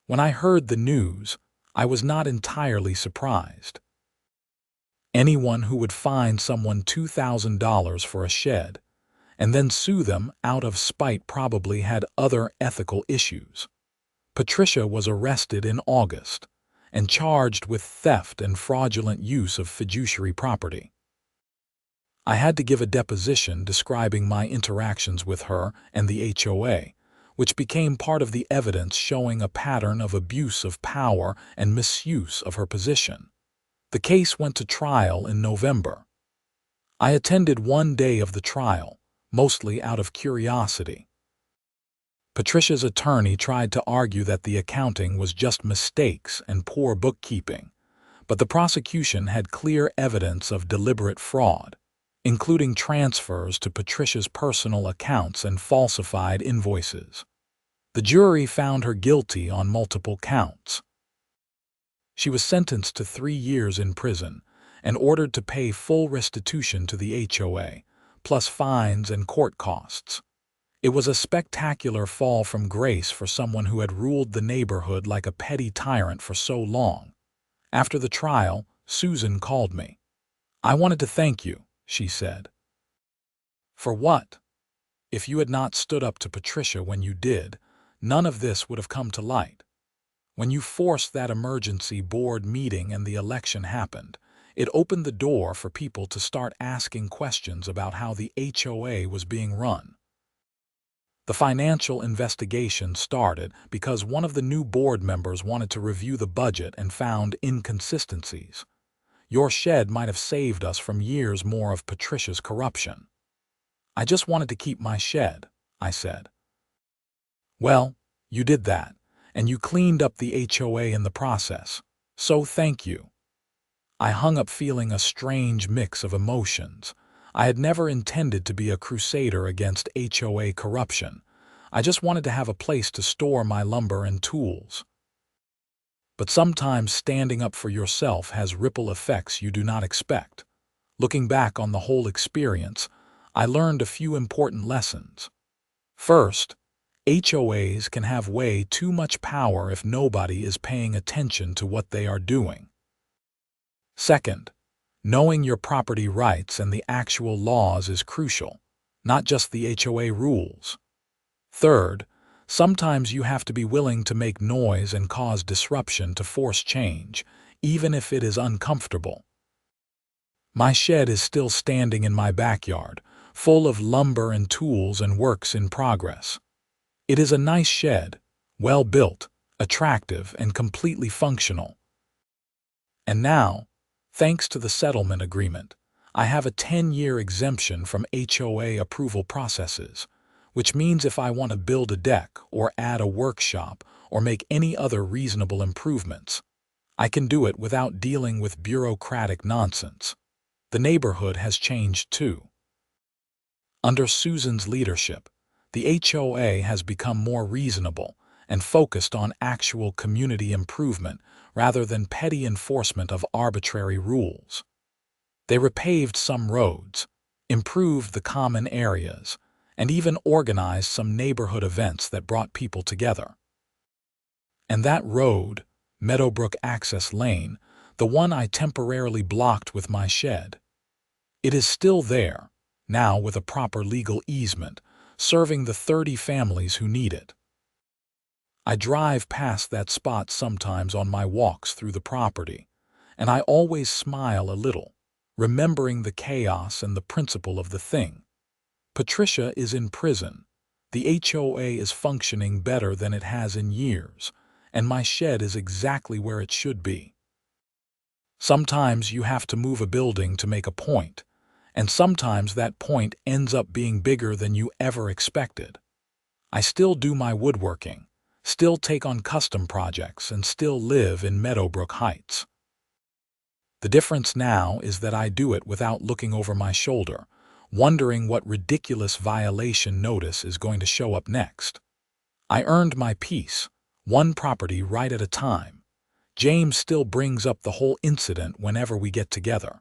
When I heard the news, I was not entirely surprised. Anyone who would fine someone $2,000 for a shed and then sue them out of spite probably had other ethical issues. Patricia was arrested in August and charged with theft and fraudulent use of fiduciary property. I had to give a deposition describing my interactions with her and the HOA, which became part of the evidence showing a pattern of abuse of power and misuse of her position. The case went to trial in November. I attended one day of the trial, mostly out of curiosity. Patricia's attorney tried to argue that the accounting was just mistakes and poor bookkeeping, but the prosecution had clear evidence of deliberate fraud, including transfers to Patricia's personal accounts and falsified invoices. The jury found her guilty on multiple counts. She was sentenced to 3 years in prison and ordered to pay full restitution to the HOA, plus fines and court costs. It was a spectacular fall from grace for someone who had ruled the neighborhood like a petty tyrant for so long. After the trial, Susan called me. "I wanted to thank you," she said. "For what? If you had not stood up to Patricia when you did, none of this would have come to light. When you forced that emergency board meeting and the election happened, it opened the door for people to start asking questions about how the HOA was being run. The financial investigation started because one of the new board members wanted to review the budget and found inconsistencies. Your shed might have saved us from years more of Patricia's corruption." "I just wanted to keep my shed," I said. "Well, you did that, and you cleaned up the HOA in the process, so thank you." I hung up feeling a strange mix of emotions. I had never intended to be a crusader against HOA corruption. I just wanted to have a place to store my lumber and tools. But sometimes standing up for yourself has ripple effects you do not expect. Looking back on the whole experience, I learned a few important lessons. First, HOAs can have way too much power if nobody is paying attention to what they are doing. Second, knowing your property rights and the actual laws is crucial, not just the HOA rules. Third, sometimes you have to be willing to make noise and cause disruption to force change, even if it is uncomfortable. My shed is still standing in my backyard, full of lumber and tools and works in progress. It is a nice shed, well built, attractive, and completely functional. And now, thanks to the settlement agreement, I have a 10-year exemption from HOA approval processes, which means if I want to build a deck or add a workshop or make any other reasonable improvements, I can do it without dealing with bureaucratic nonsense. The neighborhood has changed too. Under Susan's leadership, the HOA has become more reasonable and focused on actual community improvement rather than petty enforcement of arbitrary rules. They repaved some roads, improved the common areas, and even organized some neighborhood events that brought people together. And that road, Meadowbrook Access Lane, the one I temporarily blocked with my shed, it is still there, now with a proper legal easement, serving the 30 families who need it. I drive past that spot sometimes on my walks through the property, and I always smile a little, remembering the chaos and the principle of the thing. Patricia is in prison, the HOA is functioning better than it has in years, and my shed is exactly where it should be. Sometimes you have to move a building to make a point, and sometimes that point ends up being bigger than you ever expected. I still do my woodworking, still take on custom projects, and still live in Meadowbrook Heights. The difference now is that I do it without looking over my shoulder, wondering what ridiculous violation notice is going to show up next. I earned my peace, one property right at a time. James still brings up the whole incident whenever we get together.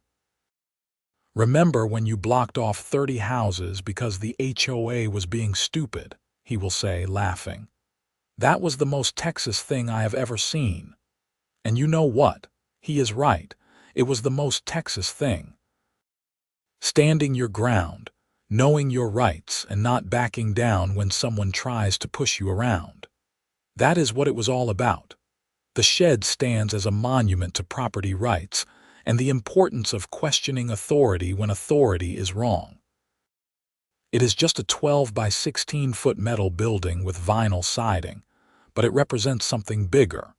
"Remember when you blocked off 30 houses because the HOA was being stupid?" he will say, laughing. "That was the most Texas thing I have ever seen." And you know what? He is right. It was the most Texas thing. Standing your ground, knowing your rights, and not backing down when someone tries to push you around. That is what it was all about. The shed stands as a monument to property rights and the importance of questioning authority when authority is wrong. It is just a 12 by 16-foot metal building with vinyl siding, but it represents something bigger.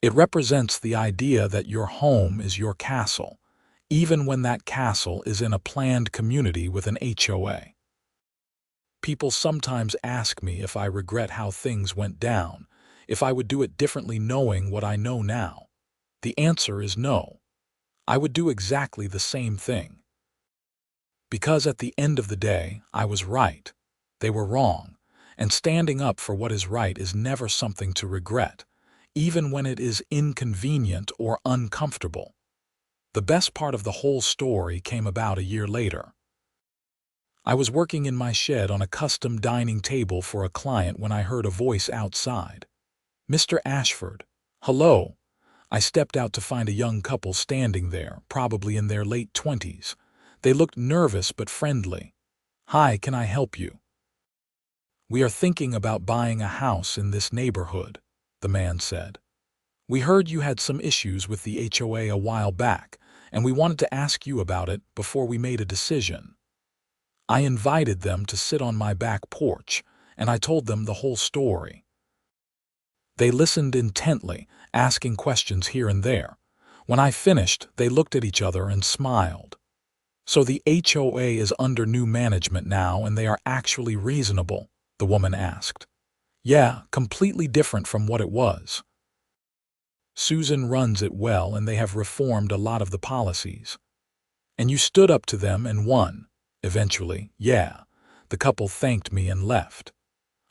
It represents the idea that your home is your castle, even when that castle is in a planned community with an HOA. People sometimes ask me if I regret how things went down, if I would do it differently knowing what I know now. The answer is no. I would do exactly the same thing. Because at the end of the day, I was right. They were wrong. And standing up for what is right is never something to regret, even when it is inconvenient or uncomfortable. The best part of the whole story came about a year later. I was working in my shed on a custom dining table for a client when I heard a voice outside. "Mr. Ashford." "Hello." I stepped out to find a young couple standing there, probably in their late 20s. They looked nervous but friendly. "Hi, can I help you?" "We are thinking about buying a house in this neighborhood," the man said. "We heard you had some issues with the HOA a while back, and we wanted to ask you about it before we made a decision." I invited them to sit on my back porch, and I told them the whole story. They listened intently, asking questions here and there. When I finished, they looked at each other and smiled. "So the HOA is under new management now and they are actually reasonable?" the woman asked. "Yeah, completely different from what it was. Susan runs it well and they have reformed a lot of the policies." "And you stood up to them and won?" "Eventually, yeah." The couple thanked me and left.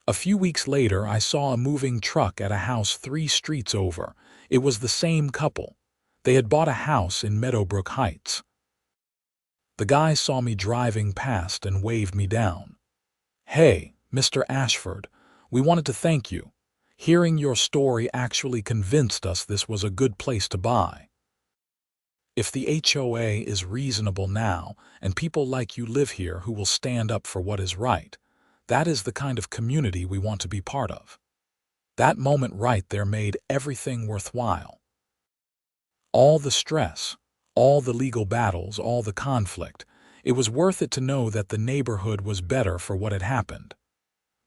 A few weeks later, I saw a moving truck at a house 3 streets over. It was the same couple. They had bought a house in Meadowbrook Heights. The guy saw me driving past and waved me down. "Hey, Mr. Ashford, we wanted to thank you. Hearing your story actually convinced us this was a good place to buy. If the HOA is reasonable now, and people like you live here who will stand up for what is right, that is the kind of community we want to be part of." That moment right there made everything worthwhile. All the stress, all the legal battles, all the conflict, it was worth it to know that the neighborhood was better for what had happened.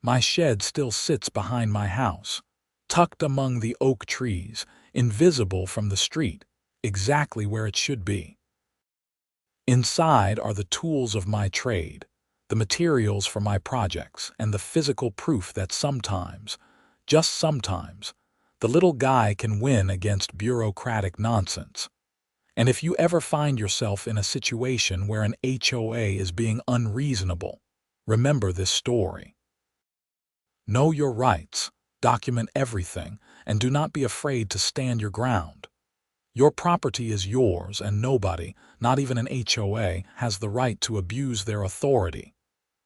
My shed still sits behind my house, tucked among the oak trees, invisible from the street, exactly where it should be. Inside are the tools of my trade, the materials for my projects, and the physical proof that sometimes, just sometimes, the little guy can win against bureaucratic nonsense. And if you ever find yourself in a situation where an HOA is being unreasonable, remember this story. Know your rights, document everything, and do not be afraid to stand your ground. Your property is yours and nobody, not even an HOA, has the right to abuse their authority.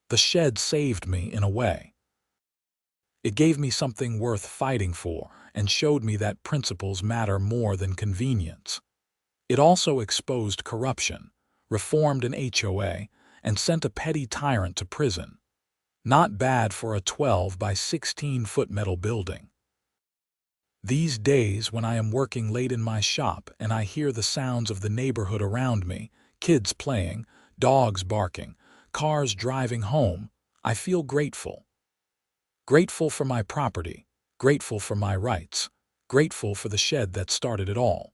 The shed saved me in a way. It gave me something worth fighting for and showed me that principles matter more than convenience. It also exposed corruption, reformed an HOA, and sent a petty tyrant to prison. Not bad for a 12 by 16-foot metal building. These days, when I am working late in my shop and I hear the sounds of the neighborhood around me, kids playing, dogs barking, cars driving home, I feel grateful. Grateful for my property, grateful for my rights, grateful for the shed that started it all.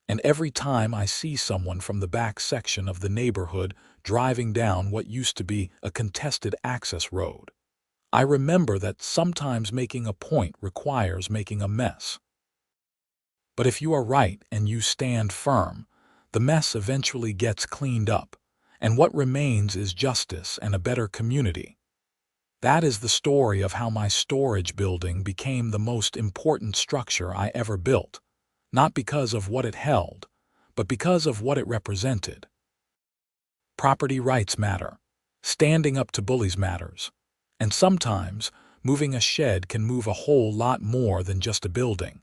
And every time I see someone from the back section of the neighborhood driving down what used to be a contested access road, I remember that sometimes making a point requires making a mess. But if you are right and you stand firm, the mess eventually gets cleaned up, and what remains is justice and a better community. That is the story of how my storage building became the most important structure I ever built, not because of what it held, but because of what it represented. Property rights matter. Standing up to bullies matters. And sometimes, moving a shed can move a whole lot more than just a building.